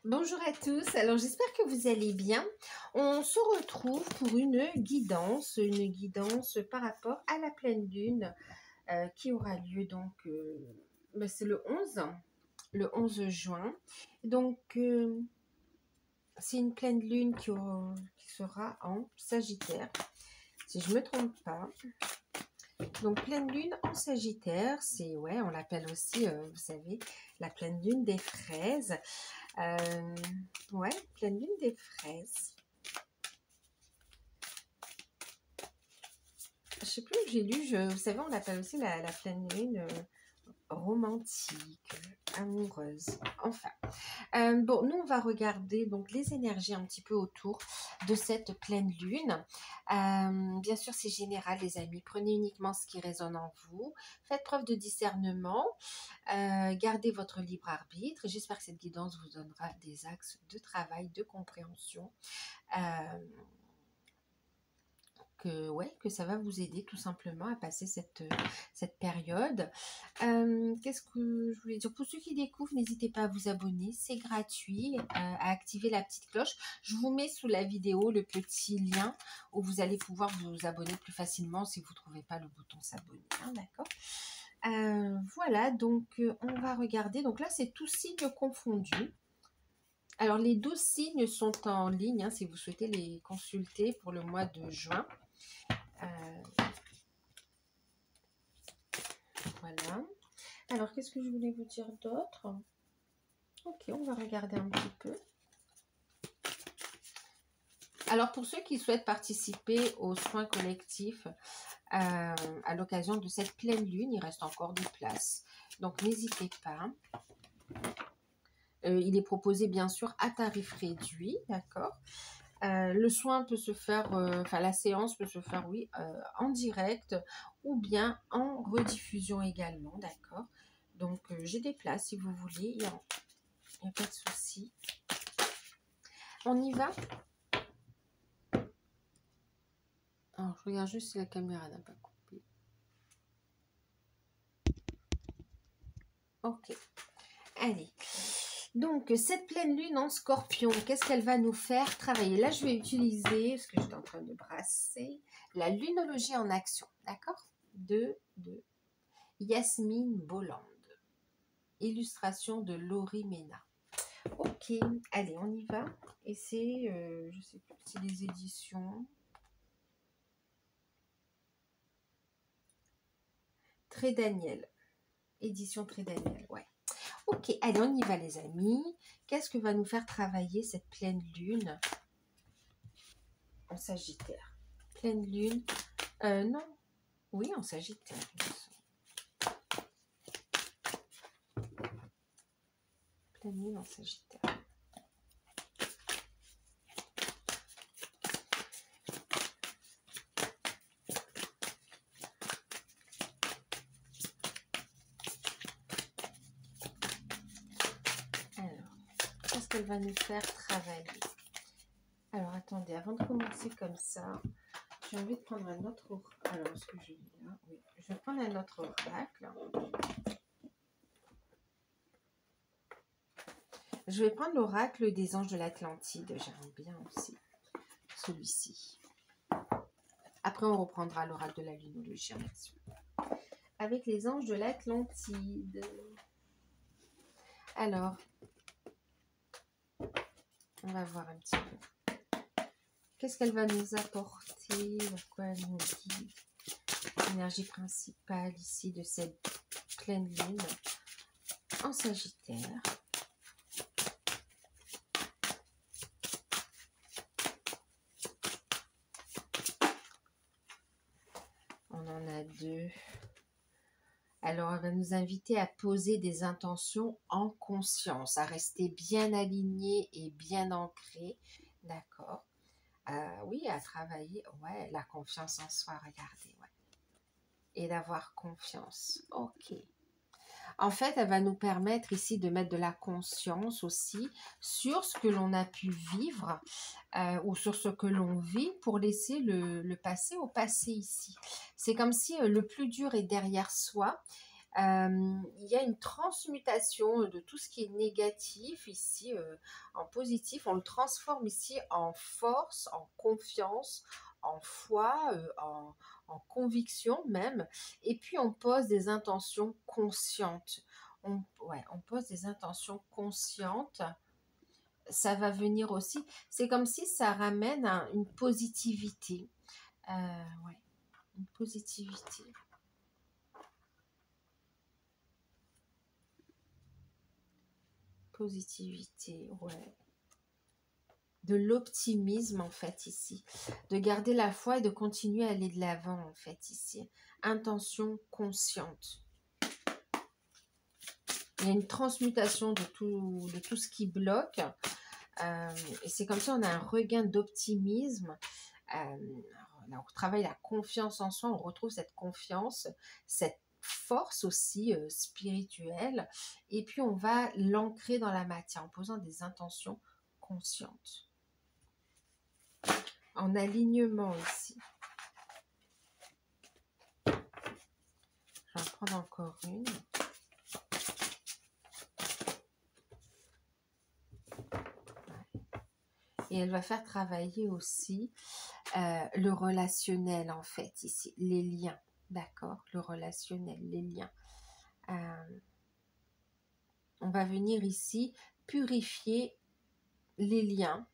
Bonjour à tous, alors j'espère que vous allez bien. On se retrouve pour une guidance par rapport à la pleine lune qui aura lieu donc, c'est le 11 juin. Donc, c'est une pleine lune qui sera en Sagittaire, si je ne me trompe pas. Donc, pleine lune en Sagittaire, c'est, ouais, on l'appelle aussi, vous savez, la pleine lune des fraises. Ouais, pleine lune des fraises. Je sais plus où j'ai lu, vous savez, on l'appelle aussi la pleine lune romantique, amoureuse. Enfin, bon, nous on va regarder donc les énergies un petit peu autour de cette pleine lune. Bien sûr, c'est général, les amis. Prenez uniquement ce qui résonne en vous. Faites preuve de discernement. Gardez votre libre arbitre. J'espère que cette guidance vous donnera des axes de travail, de compréhension. Que ça va vous aider tout simplement à passer cette période. Qu'est-ce que je voulais dire? Pour ceux qui découvrent, n'hésitez pas à vous abonner, c'est gratuit, à activer la petite cloche. Je vous mets sous la vidéo le petit lien où vous allez pouvoir vous abonner plus facilement si vous ne trouvez pas le bouton s'abonner, hein, d'accord? Voilà, donc on va regarder. Donc là, c'est tous signes confondus. Alors, les 12 signes sont en ligne, hein, si vous souhaitez les consulter pour le mois de juin. Voilà. Alors, qu'est-ce que je voulais vous dire d'autre? Ok, on va regarder un petit peu. Alors, pour ceux qui souhaitent participer aux soins collectifs à l'occasion de cette pleine lune, il reste encore des places. Donc, n'hésitez pas. Il est proposé, bien sûr, à tarif réduit, d'accord? Le soin peut se faire, la séance peut se faire, oui, en direct ou bien en rediffusion également, d'accord? Donc, j'ai des places si vous voulez, il n'y a pas de souci. On y va? Alors, je regarde juste si la caméra n'a pas coupé. Ok, allez. Donc, cette pleine lune en scorpion, qu'est-ce qu'elle va nous faire travailler? Là, je vais utiliser, parce que j'étais en train de brasser, la lunologie en action, d'accord? De Yasmine Bolland. Illustration de Laurie Mena. Ok, allez, on y va. Et c'est, je sais plus, c'est les éditions Très Daniel. Édition Très Daniel, ouais. Ok, allez, on y va les amis. Qu'est-ce que va nous faire travailler cette pleine lune en Sagittaire? Pleine lune, non, oui, en Sagittaire. Pleine lune en Sagittaire. Alors, qu'est-ce qu'elle va nous faire travailler? Alors, attendez, avant de commencer comme ça, j'ai envie de prendre un autre oracle. Alors, est-ce que je l'ai là? Oui, je vais prendre un autre oracle. Je vais prendre l'oracle des anges de l'Atlantide. J'aime bien aussi celui-ci. Après, on reprendra l'oracle de la lunologie en action. Avec les anges de l'Atlantide. Alors, on va voir un petit peu. Qu'est-ce qu'elle va nous apporter? Quoi elle nous dit? L'énergie principale ici de cette pleine lune en Sagittaire. On en a deux. Alors, elle va nous inviter à poser des intentions en conscience, à rester bien aligné et bien ancré. D'accord. Oui, à travailler. Ouais, la confiance en soi, regardez. Ouais. Et d'avoir confiance. Ok. En fait, elle va nous permettre ici de mettre de la conscience aussi sur ce que l'on a pu vivre ou sur ce que l'on vit pour laisser le passé au passé ici. C'est comme si le plus dur est derrière soi Il y a une transmutation de tout ce qui est négatif ici en positif. On le transforme ici en force, en confiance, en foi, en conviction même. Et puis on pose des intentions conscientes. On pose des intentions conscientes. Ça va venir aussi. C'est comme si ça ramène une positivité. Ouais, une positivité. Positivité, ouais. De l'optimisme en fait ici. De garder la foi et de continuer à aller de l'avant en fait ici. Intention consciente. Il y a une transmutation de tout ce qui bloque. Et c'est comme ça on a un regain d'optimisme. On travaille la confiance en soi, on retrouve cette confiance, cette force aussi spirituelle. Et puis on va l'ancrer dans la matière en posant des intentions conscientes. En alignement ici. Je vais en prendre encore une. Et elle va faire travailler aussi le relationnel en fait ici, les liens, d'accord, le relationnel, les liens. On va venir ici purifier les liens.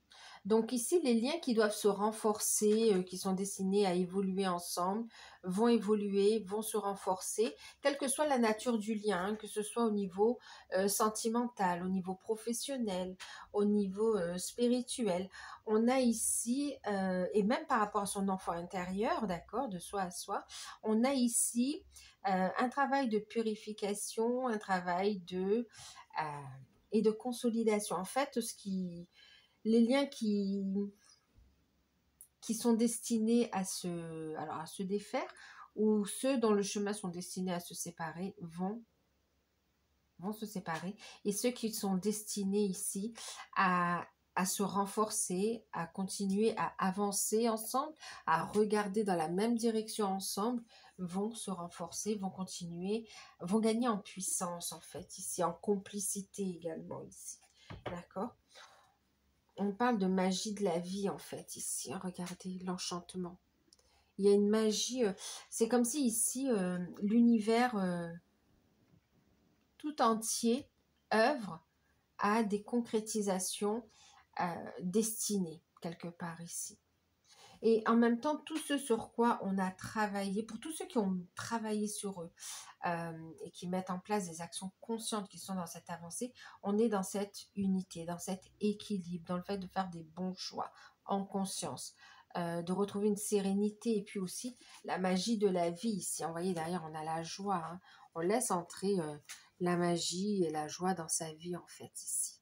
Donc ici, les liens qui doivent se renforcer, qui sont destinés à évoluer ensemble, vont évoluer, vont se renforcer, quelle que soit la nature du lien, hein, que ce soit au niveau sentimental, au niveau professionnel, au niveau spirituel. On a ici, et même par rapport à son enfant intérieur, d'accord, de soi à soi, on a ici un travail de purification, un travail et de consolidation. En fait, les liens qui sont destinés à se défaire ou ceux dont le chemin sont destinés à se séparer vont se séparer. Et ceux qui sont destinés ici à se renforcer, à continuer à avancer ensemble, à regarder dans la même direction ensemble, vont se renforcer, vont continuer, vont gagner en puissance en fait, ici, en complicité également ici. D'accord ? On parle de magie de la vie en fait ici, hein, regardez l'enchantement. Il y a une magie, c'est comme si ici l'univers tout entier œuvre à des concrétisations destinées quelque part ici. Et en même temps, tout ce sur quoi on a travaillé, pour tous ceux qui ont travaillé sur eux et qui mettent en place des actions conscientes qui sont dans cette avancée, on est dans cette unité, dans cet équilibre, dans le fait de faire des bons choix en conscience, de retrouver une sérénité et puis aussi la magie de la vie. Ici, vous voyez derrière, on a la joie, hein. On laisse entrer la magie et la joie dans sa vie en fait ici.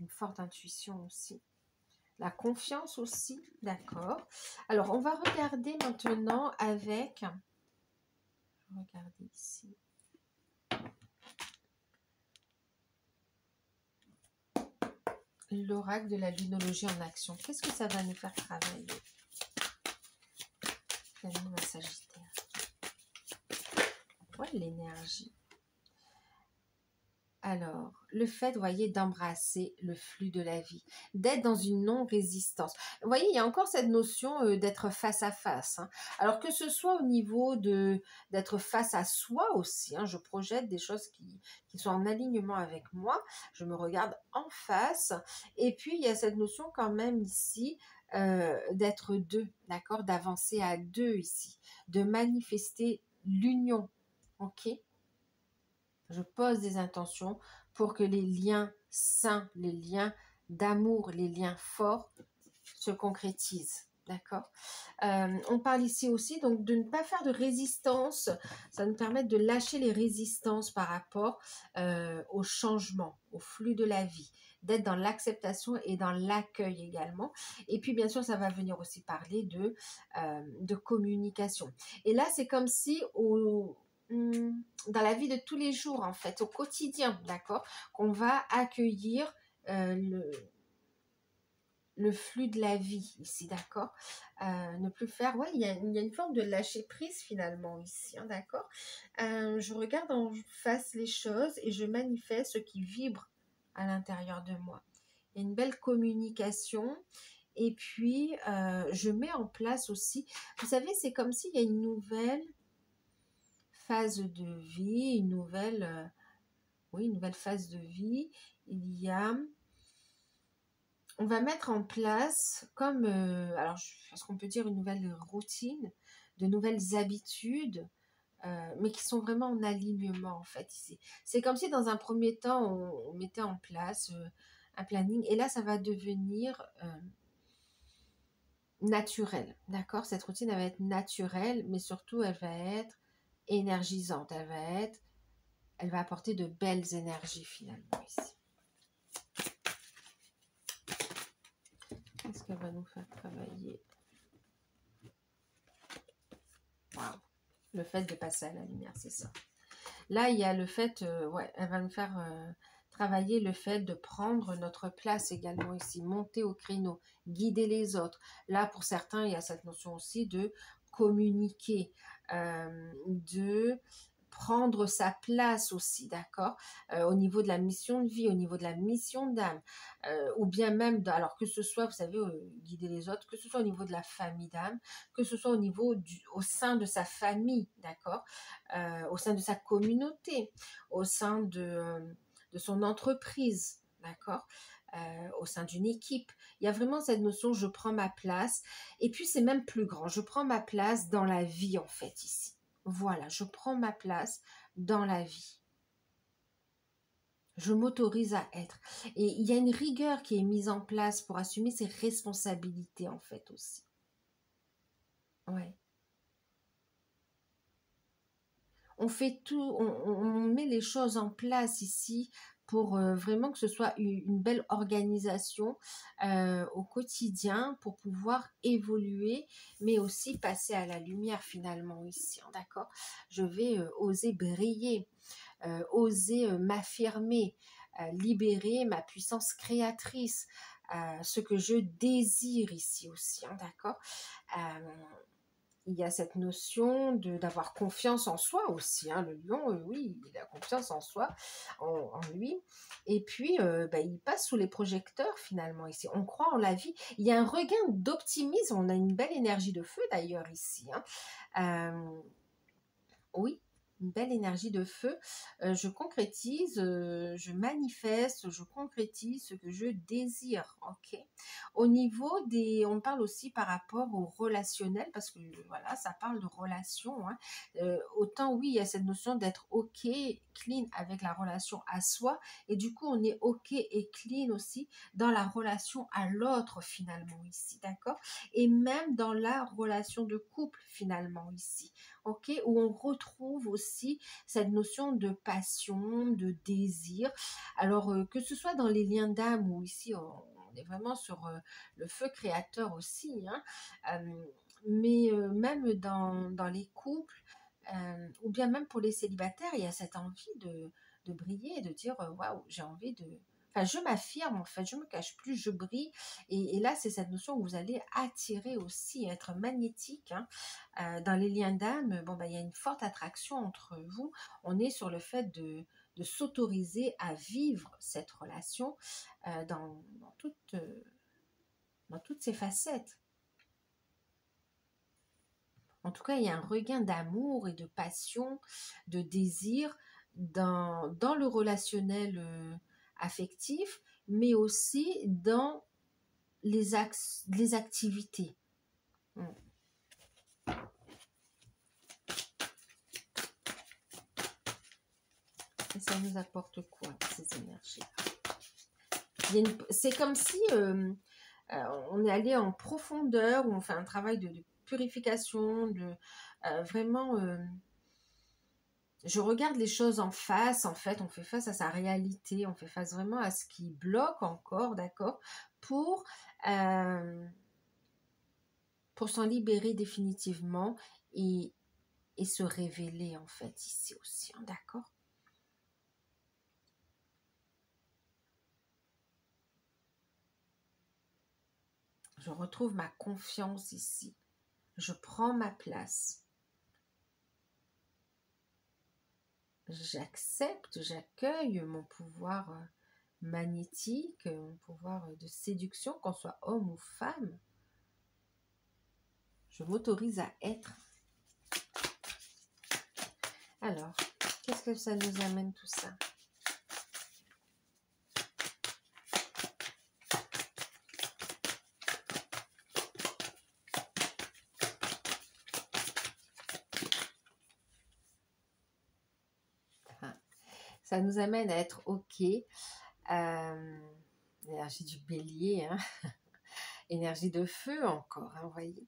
Une forte intuition aussi. La confiance aussi, d'accord. Alors, on va regarder maintenant avec... Je vais regarder ici. L'oracle de la lunologie en action. Qu'est-ce que ça va nous faire travailler? La Sagittaire. Ouais, l'énergie. Alors, le fait, vous voyez, d'embrasser le flux de la vie, d'être dans une non-résistance. Vous voyez, il y a encore cette notion d'être face à face. Hein. Alors que ce soit au niveau d'être face à soi aussi, hein, je projette des choses qui sont en alignement avec moi, je me regarde en face. Et puis, il y a cette notion quand même ici d'être deux, d'accord, d'avancer à deux ici, de manifester l'union, ok? Je pose des intentions pour que les liens sains, les liens d'amour, les liens forts se concrétisent. D'accord. On parle ici aussi donc de ne pas faire de résistance. Ça nous permet de lâcher les résistances par rapport au changement, au flux de la vie, d'être dans l'acceptation et dans l'accueil également. Et puis bien sûr, ça va venir aussi parler de communication. Et là, c'est comme si dans la vie de tous les jours, en fait, au quotidien, d'accord, qu'on va accueillir le flux de la vie ici, d'accord. Ne plus faire, ouais, il y a une forme de lâcher prise finalement ici, hein, d'accord. Je regarde en face les choses et je manifeste ce qui vibre à l'intérieur de moi. Il y a une belle communication et puis je mets en place aussi, vous savez, c'est comme s'il y a une nouvelle phase de vie, une nouvelle, oui, une nouvelle phase de vie. Il y a On va mettre en place comme, alors est-ce qu'on peut dire une nouvelle routine, de nouvelles habitudes, mais qui sont vraiment en alignement en fait ici. C'est comme si dans un premier temps, on mettait en place un planning et là, ça va devenir naturel, d'accord. Cette routine, elle va être naturelle, mais surtout, elle va être énergisante. Elle va apporter de belles énergies finalement ici. Qu'est-ce qu'elle va nous faire travailler? Waouh. Le fait de passer à la lumière, c'est ça. Là, il y a le fait, ouais, elle va nous faire travailler le fait de prendre notre place également ici, monter au créneau, guider les autres. Là, pour certains, il y a cette notion aussi de communiquer, de prendre sa place aussi, d'accord, au niveau de la mission de vie, au niveau de la mission d'âme, ou bien même, alors que ce soit, vous savez, guider les autres, que ce soit au niveau de la famille d'âme, que ce soit au sein de sa famille, d'accord, au sein de sa communauté, au sein de son entreprise, d'accord, au sein d'une équipe. Il y a vraiment cette notion, je prends ma place, et puis c'est même plus grand, je prends ma place dans la vie en fait ici. Voilà, je prends ma place dans la vie. Je m'autorise à être. Et il y a une rigueur qui est mise en place pour assumer ses responsabilités en fait aussi. Ouais. On fait tout, on met les choses en place ici pour vraiment que ce soit une belle organisation au quotidien pour pouvoir évoluer, mais aussi passer à la lumière finalement ici, hein, d'accord. Je vais oser briller, oser m'affirmer, libérer ma puissance créatrice, ce que je désire ici aussi, hein, d'accord. Il y a cette notion d'avoir confiance en soi aussi, hein. Le lion, oui, il a confiance en soi, en lui. Et puis, il passe sous les projecteurs finalement ici. On croit en la vie. Il y a un regain d'optimisme. On a une belle énergie de feu d'ailleurs ici, hein. Oui, une belle énergie de feu. Je concrétise, je manifeste, je concrétise ce que je désire. Ok. Au niveau on parle aussi par rapport au relationnel, parce que voilà, ça parle de relation, hein. Autant oui, il y a cette notion d'être ok, clean avec la relation à soi, et du coup, on est ok et clean aussi dans la relation à l'autre finalement ici, d'accord? Et même dans la relation de couple finalement ici. Ok, où on retrouve aussi cette notion de passion, de désir. Alors, que ce soit dans les liens d'âme ou ici, on est vraiment sur le feu créateur aussi, hein, mais même dans les couples, ou bien même pour les célibataires, il y a cette envie de briller, de dire waouh, j'ai envie de. Enfin, je m'affirme en fait, je me cache plus, je brille. Et là, c'est cette notion où vous allez attirer aussi, être magnétique, hein. Dans les liens d'âme, bon, il y a une forte attraction entre vous. On est sur le fait de s'autoriser à vivre cette relation dans toutes ses facettes. En tout cas, il y a un regain d'amour et de passion, de désir dans le relationnel affectif, mais aussi dans les activités. Et ça nous apporte quoi, ces énergies? C'est comme si on est allé en profondeur, où on fait un travail de purification, vraiment... je regarde les choses en face, en fait, on fait face à sa réalité, on fait face vraiment à ce qui bloque encore, d'accord, euh, pour s'en libérer définitivement et se révéler, en fait, ici aussi, hein, d'accord. Je retrouve ma confiance ici. Je prends ma place. J'accepte, j'accueille mon pouvoir magnétique, mon pouvoir de séduction, qu'on soit homme ou femme. Je m'autorise à être. Alors, qu'est-ce que ça nous amène tout ça? Ça nous amène à être OK. L'énergie du bélier, hein. Énergie de feu encore, hein, vous voyez.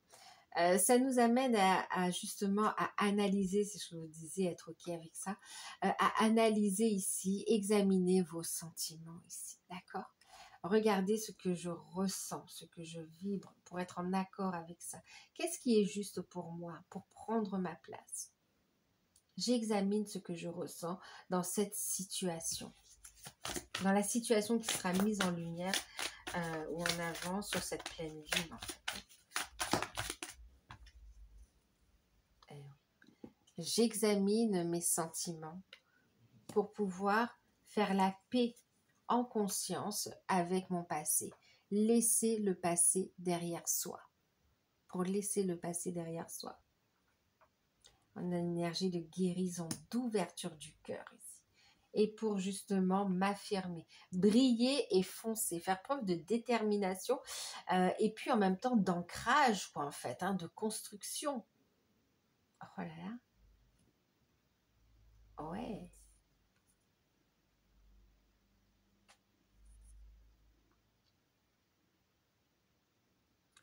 Ça nous amène à justement à analyser, si je vous disais, être OK avec ça, à analyser ici, examiner vos sentiments ici, d'accord? Regardez ce que je ressens, ce que je vibre pour être en accord avec ça. Qu'est-ce qui est juste pour moi, pour prendre ma place? J'examine ce que je ressens dans cette situation. Dans la situation qui sera mise en lumière ou en avant sur cette pleine lune, en fait. J'examine mes sentiments pour pouvoir faire la paix en conscience avec mon passé. Laisser le passé derrière soi. Pour laisser le passé derrière soi. On a une énergie de guérison, d'ouverture du cœur ici. Et pour justement m'affirmer, briller et foncer, faire preuve de détermination et puis en même temps d'ancrage, quoi, en fait, hein, de construction. Oh là là. Ouais.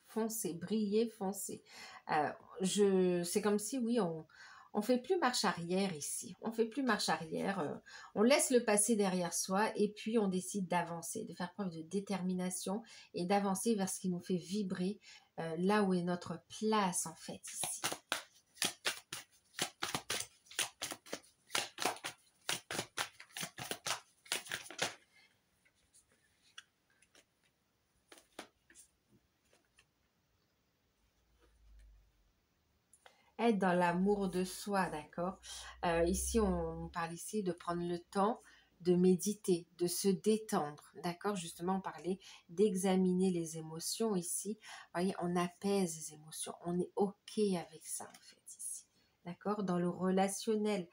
Foncez, brillez, foncez. C'est comme si, oui, on fait plus marche arrière ici. On fait plus marche arrière. On laisse le passé derrière soi et puis on décide d'avancer, de faire preuve de détermination et d'avancer vers ce qui nous fait vibrer, là où est notre place en fait ici. Être dans l'amour de soi, d'accord? Ici, on parle ici de prendre le temps de méditer, de se détendre, d'accord? Justement, on parlait d'examiner les émotions ici. Vous voyez, on apaise les émotions, on est OK avec ça, en fait, ici. D'accord? Dans le relationnel,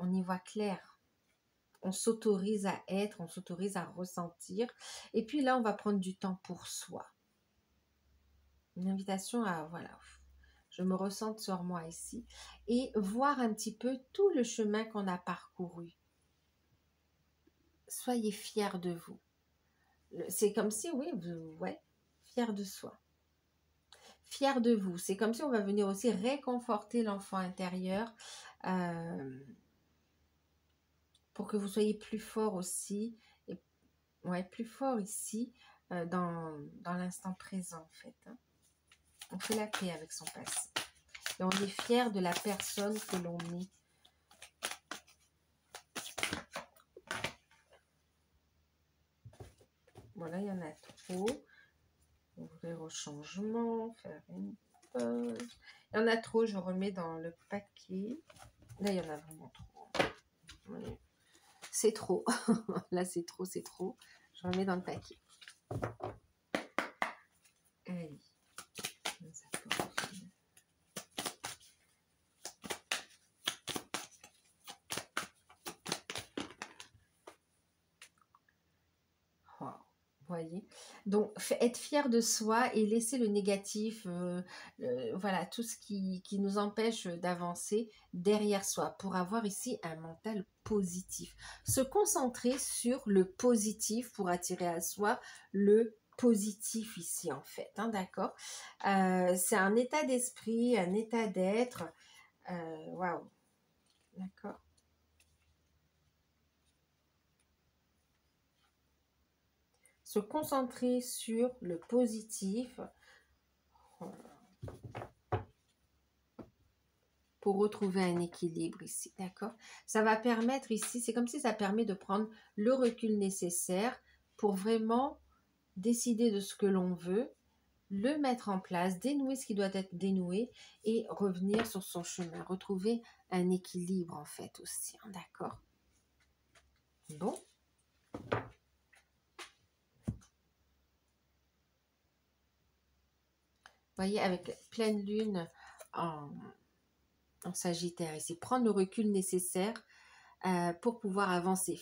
on y voit clair. On s'autorise à être, on s'autorise à ressentir. Et puis là, on va prendre du temps pour soi. Une invitation à, voilà, je me ressente sur moi ici, et voir un petit peu tout le chemin qu'on a parcouru. Soyez fiers de vous. C'est comme si, oui, ouais, fiers de soi. Fiers de vous. C'est comme si on va venir aussi réconforter l'enfant intérieur pour que vous soyez plus fort aussi, et, ouais, plus fort ici dans l'instant présent en fait. Hein. On fait la paix avec son passé. Et on est fier de la personne que l'on est. Voilà, il y en a trop. Ouvrir au changement, faire une pause. Il y en a trop, je remets dans le paquet. Là, il y en a vraiment trop. C'est trop. Là, c'est trop, c'est trop. Je remets dans le paquet. Allez. Voyez, donc être fier de soi et laisser le négatif, voilà, tout ce qui nous empêche d'avancer derrière soi pour avoir ici un mental positif. Se concentrer sur le positif pour attirer à soi le positif ici en fait, hein, d'accord. C'est un état d'esprit, un état d'être, waouh, d'accord. Se concentrer sur le positif pour retrouver un équilibre ici, d'accord? Ça va permettre ici, c'est comme si ça permet de prendre le recul nécessaire pour vraiment décider de ce que l'on veut le mettre en place, dénouer ce qui doit être dénoué et revenir sur son chemin, retrouver un équilibre en fait aussi, hein, d'accord? Bon. Voyez, avec pleine lune en, en Sagittaire ici, prendre le recul nécessaire pour pouvoir avancer,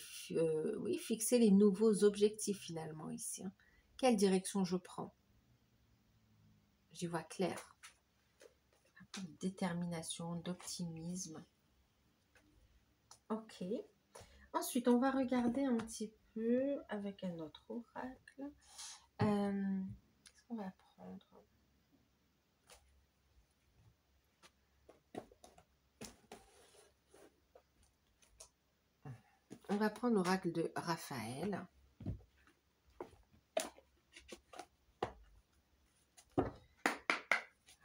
oui, fixer les nouveaux objectifs finalement ici, hein. Quelle direction je prends? J'y vois clair. Détermination, d'optimisme. Ok. Ensuite, on va regarder un petit peu avec un autre oracle. Qu'est-ce qu'on va prendre? On va prendre l'oracle de Raphaël.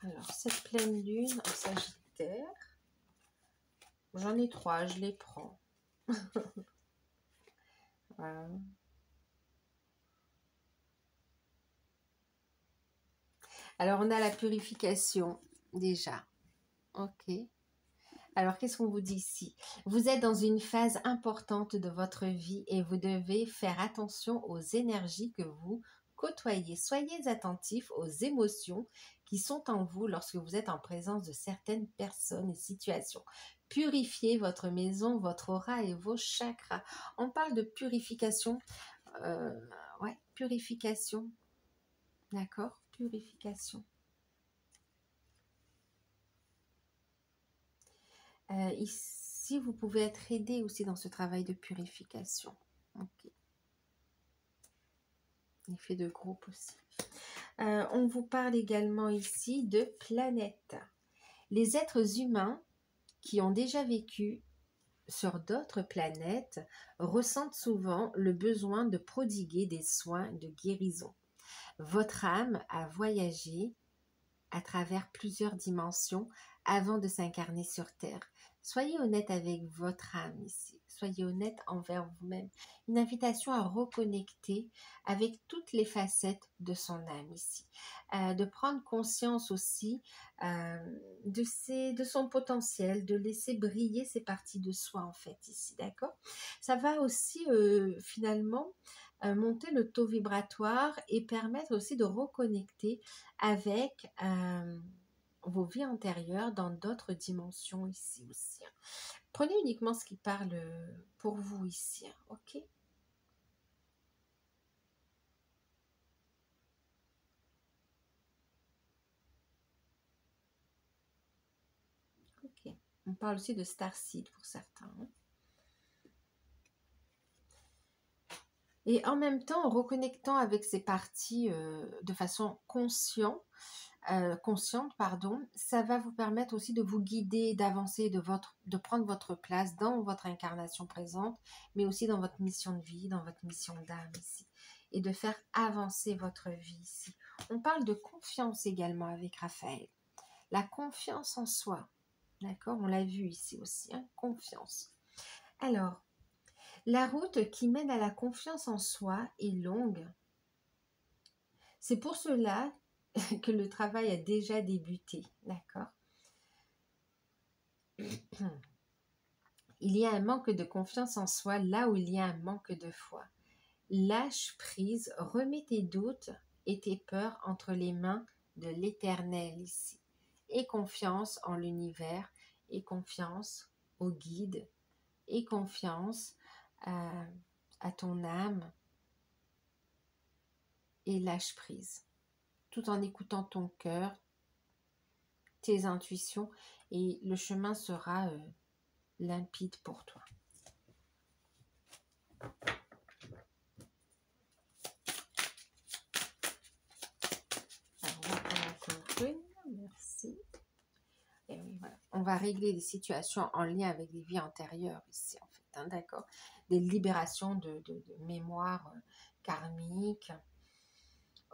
Alors, cette pleine lune en Sagittaire, j'en ai 3, je les prends. Voilà. Alors, on a la purification déjà. Ok. Alors, qu'est-ce qu'on vous dit ici? Vous êtes dans une phase importante de votre vie et vous devez faire attention aux énergies que vous côtoyez. Soyez attentifs aux émotions qui sont en vous lorsque vous êtes en présence de certaines personnes et situations. Purifiez votre maison, votre aura et vos chakras. On parle de purification. Ouais, purification. D'accord? Purification. Ici, vous pouvez être aidé aussi dans ce travail de purification. Ok. Effet de groupe aussi. On vous parle également ici de planètes. Les êtres humains qui ont déjà vécu sur d'autres planètes ressentent souvent le besoin de prodiguer des soins de guérison. Votre âme a voyagé à travers plusieurs dimensions avant de s'incarner sur Terre. Soyez honnête avec votre âme ici. Soyez honnête envers vous-même. Une invitation à reconnecter avec toutes les facettes de son âme ici. De prendre conscience aussi de son potentiel, de laisser briller ces parties de soi en fait ici, d'accord? Ça va aussi finalement monter le taux vibratoire et permettre aussi de reconnecter avec vos vies antérieures dans d'autres dimensions ici aussi. Prenez uniquement ce qui parle pour vous ici, ok? Ok. On parle aussi de starseed pour certains. Et en même temps, en reconnectant avec ces parties de façon consciente, ça va vous permettre aussi de vous guider, d'avancer, de prendre votre place dans votre incarnation présente, mais aussi dans votre mission de vie, dans votre mission d'âme ici, et de faire avancer votre vie ici. On parle de confiance également avec Raphaël. La confiance en soi, d'accord? On l'a vu ici aussi, hein? Confiance. Alors, la route qui mène à la confiance en soi est longue. C'est pour cela que le travail a déjà débuté, d'accord? Il y a un manque de confiance en soi là où il y a un manque de foi. Lâche prise, remets tes doutes et tes peurs entre les mains de l'Éternel ici. Et confiance en l'univers, et confiance au guide, et confiance à ton âme, et lâche prise. Tout en écoutant ton cœur, tes intuitions, et le chemin sera limpide pour toi. Alors, on va prendre encore une. Merci. Et oui, voilà. On va régler les situations en lien avec les vies antérieures ici, en fait. Hein, d'accord? Des libérations de mémoire karmique.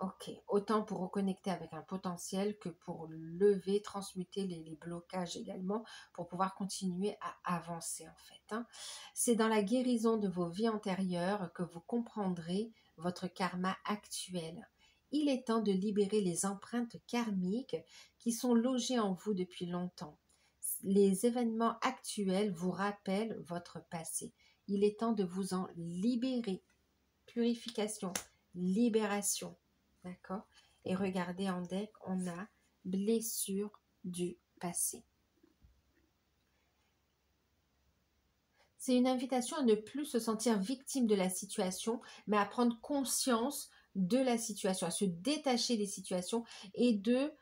Ok. Autant pour reconnecter avec un potentiel que pour lever, transmuter les blocages également, pour pouvoir continuer à avancer, en fait. Hein. C'est dans la guérison de vos vies antérieures que vous comprendrez votre karma actuel Il est temps de libérer les empreintes karmiques qui sont logées en vous depuis longtemps. Les événements actuels vous rappellent votre passé. Il est temps de vous en libérer. Purification, libération. D'accord? Et regardez en deck, on a blessure du passé. C'est une invitation à ne plus se sentir victime de la situation, mais à prendre conscience de la situation, à se détacher des situations et de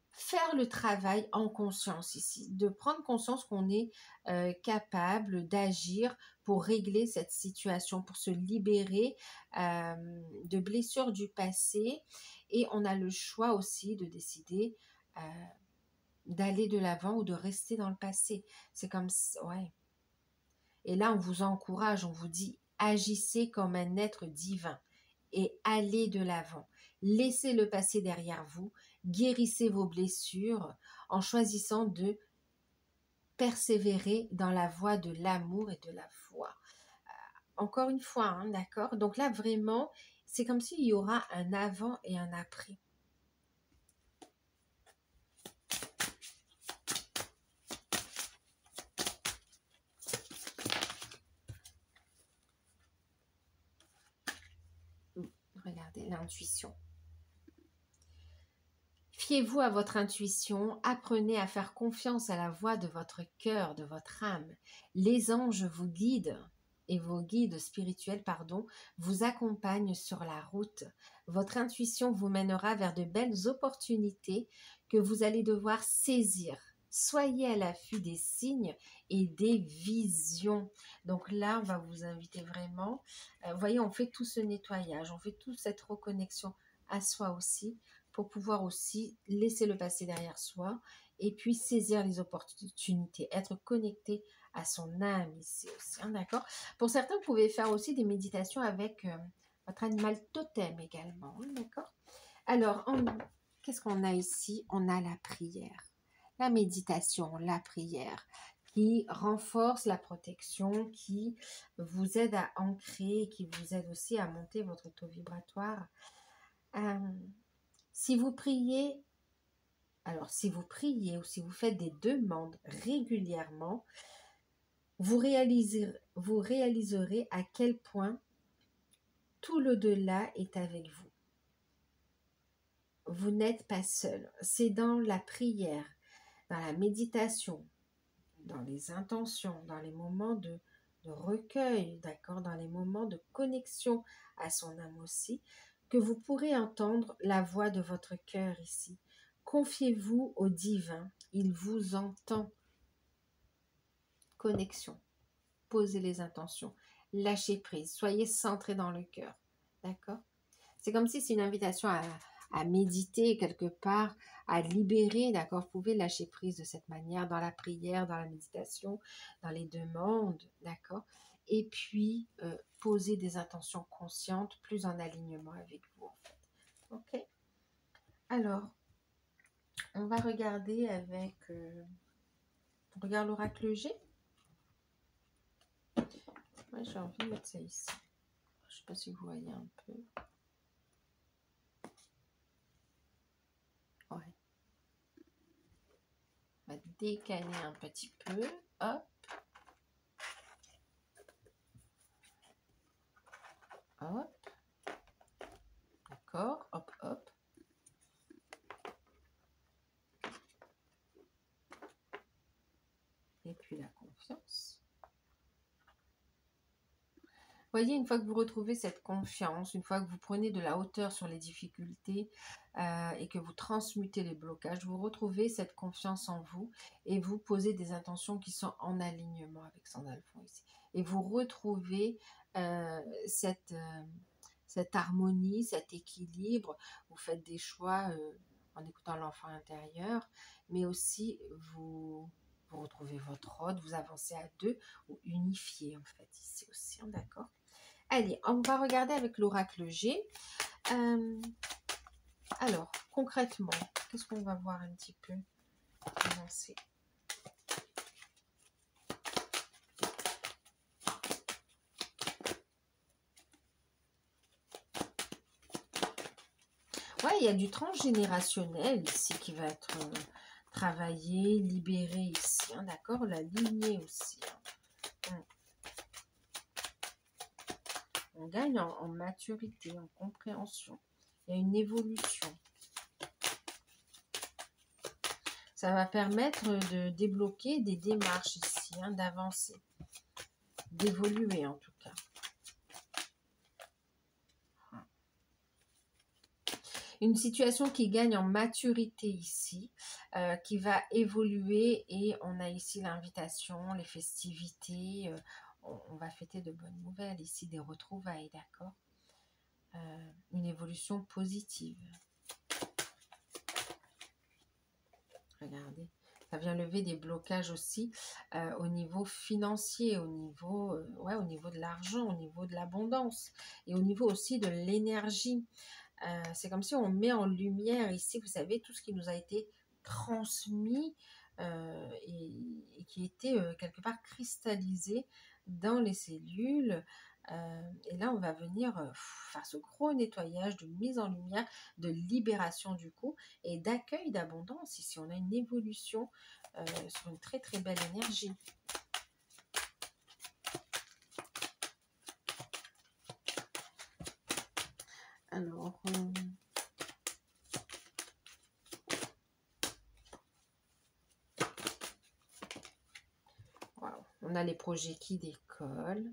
faire le travail en conscience ici, de prendre conscience qu'on est capable d'agir pour régler cette situation, pour se libérer de blessures du passé. Et on a le choix aussi de décider d'aller de l'avant ou de rester dans le passé. C'est comme, ouais. Et là, on vous encourage, on vous dit, agissez comme un être divin et allez de l'avant. Laissez le passé derrière vous, guérissez vos blessures en choisissant de persévérer dans la voie de l'amour et de la foi. Encore une fois, hein, d'accord? Donc là, vraiment, c'est comme s'il y aura un avant et un après. Regardez l'intuition. Fiez-vous à votre intuition, apprenez à faire confiance à la voix de votre cœur, de votre âme. Les anges vous guident et vos guides spirituels, vous accompagnent sur la route. Votre intuition vous mènera vers de belles opportunités que vous allez devoir saisir. Soyez à l'affût des signes et des visions. Donc là, on va vous inviter vraiment. Vous voyez, on fait tout ce nettoyage, on fait toute cette reconnexion à soi aussi, pour pouvoir aussi laisser le passé derrière soi et puis saisir les opportunités, être connecté à son âme ici aussi, hein, d'accord? Pour certains, vous pouvez faire aussi des méditations avec votre animal totem également, hein, d'accord? Alors, qu'est-ce qu'on a ici? On a la prière, la méditation, la prière qui renforce la protection, qui vous aide à ancrer, qui vous aide aussi à monter votre taux vibratoire. Si vous priez ou si vous faites des demandes régulièrement, vous réaliserez à quel point tout l'au-delà est avec vous. Vous n'êtes pas seul. C'est dans la prière, dans la méditation, dans les intentions, dans les moments de recueil, d'accord, dans les moments de connexion à son âme aussi, que vous pourrez entendre la voix de votre cœur ici. Confiez-vous au divin, il vous entend. Connexion, posez les intentions, lâchez prise, soyez centré dans le cœur, d'accord? C'est comme si c'est une invitation à méditer quelque part, à libérer, d'accord? Vous pouvez lâcher prise de cette manière, dans la prière, dans la méditation, dans les demandes, d'accord? Et puis, poser des intentions conscientes, plus en alignement avec vous, en fait. Ok? Alors, on va regarder avec... on regarde l'oracle G. Ouais, j'ai envie de mettre ça ici. Je ne sais pas si vous voyez un peu. Ouais. On va décaler un petit peu. Hop. Hop. D'accord. Hop, hop. Et puis la confiance. Voyez, une fois que vous retrouvez cette confiance, une fois que vous prenez de la hauteur sur les difficultés et que vous transmutez les blocages, vous retrouvez cette confiance en vous et vous posez des intentions qui sont en alignement avec son alphon ici. Et vous retrouvez cette harmonie, cet équilibre. Vous faites des choix en écoutant l'enfant intérieur, mais aussi vous retrouvez votre ordre, vous avancez à deux ou unifié en fait ici aussi, d'accord? Allez, on va regarder avec l'oracle G. Alors, concrètement, qu'est-ce qu'on va voir un petit peu avancer? Ouais, il y a du transgénérationnel ici qui va être travaillé, libéré ici, hein, d'accord? La lignée aussi. Hein. On gagne en maturité, en compréhension. Il y a une évolution. Ça va permettre de débloquer des démarches ici, hein, d'avancer, d'évoluer en tout cas. Une situation qui gagne en maturité ici, qui va évoluer, et on a ici l'invitation, les festivités, on va fêter de bonnes nouvelles ici, des retrouvailles, d'accord? Une évolution positive. Regardez, ça vient lever des blocages aussi au niveau financier, au niveau, ouais, au niveau de l'argent, au niveau de l'abondance et au niveau aussi de l'énergie. C'est comme si on met en lumière ici, vous savez, tout ce qui nous a été transmis et qui était quelque part cristallisé dans les cellules. Et là, on va venir faire ce gros nettoyage de mise en lumière, de libération du coup, et d'accueil d'abondance. Ici, on a une évolution sur une très très belle énergie. Alors... wow. On a les projets qui décollent.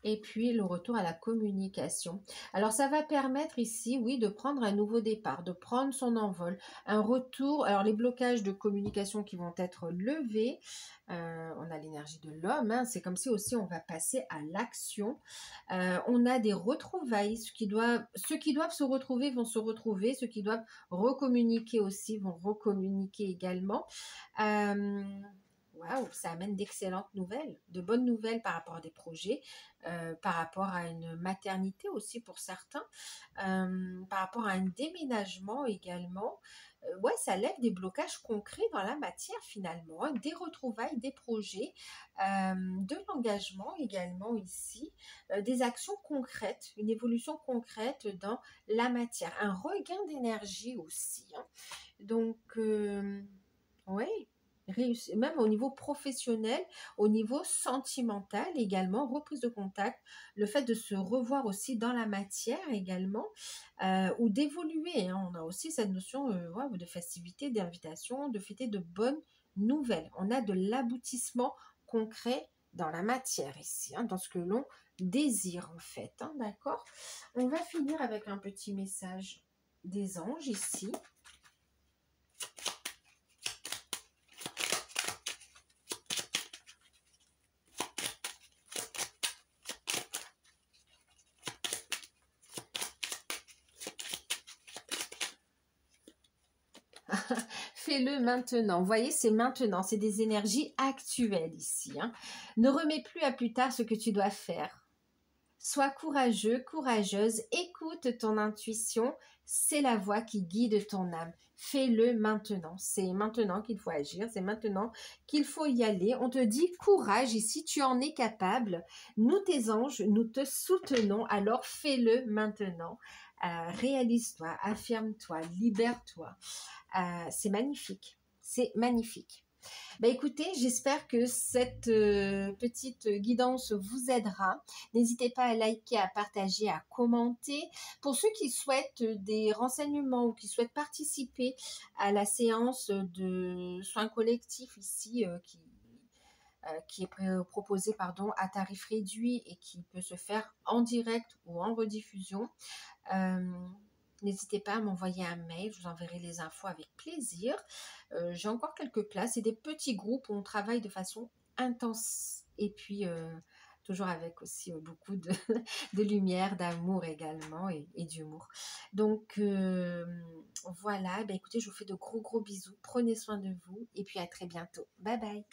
Et puis le retour à la communication. Alors ça va permettre ici, oui, de prendre un nouveau départ, de prendre son envol, un retour. Alors les blocages de communication qui vont être levés, on a l'énergie de l'homme, hein, c'est comme si aussi on va passer à l'action. On a des retrouvailles, ceux qui doivent se retrouver vont se retrouver, ceux qui doivent recommuniquer aussi vont recommuniquer également. Waouh, ça amène d'excellentes nouvelles, de bonnes nouvelles par rapport à des projets, par rapport à une maternité aussi pour certains, par rapport à un déménagement également. Ouais, ça lève des blocages concrets dans la matière finalement, hein, des retrouvailles, des projets, de l'engagement également ici, des actions concrètes, une évolution concrète dans la matière, un regain d'énergie aussi. Hein. Donc, oui. Même au niveau professionnel, au niveau sentimental également, reprise de contact, le fait de se revoir aussi dans la matière également, ou d'évoluer. Hein. On a aussi cette notion ouais, de festivité, d'invitation, de fêter de bonnes nouvelles. On a de l'aboutissement concret dans la matière ici, hein, dans ce que l'on désire en fait. Hein, d'accord? On va finir avec un petit message des anges ici. Fais-le maintenant. Vous voyez, c'est maintenant. C'est des énergies actuelles ici. Hein. Ne remets plus à plus tard ce que tu dois faire. Sois courageux, courageuse. Écoute ton intuition. C'est la voix qui guide ton âme. Fais-le maintenant. C'est maintenant qu'il faut agir. C'est maintenant qu'il faut y aller. On te dit courage ici. Tu en es capable. Nous, tes anges, nous te soutenons. Alors fais-le maintenant. Réalise-toi, affirme-toi, libère-toi. C'est magnifique, c'est magnifique. Bah écoutez, j'espère que cette petite guidance vous aidera. N'hésitez pas à liker, à partager, à commenter. Pour ceux qui souhaitent des renseignements ou qui souhaitent participer à la séance de soins collectifs ici, qui est proposée à tarif réduit et qui peut se faire en direct ou en rediffusion, n'hésitez pas à m'envoyer un mail, je vous enverrai les infos avec plaisir. J'ai encore quelques places, c'est des petits groupes où on travaille de façon intense et puis toujours avec aussi beaucoup de lumière, d'amour également et d'humour. Donc voilà, écoutez, je vous fais de gros bisous, prenez soin de vous et puis à très bientôt. Bye bye.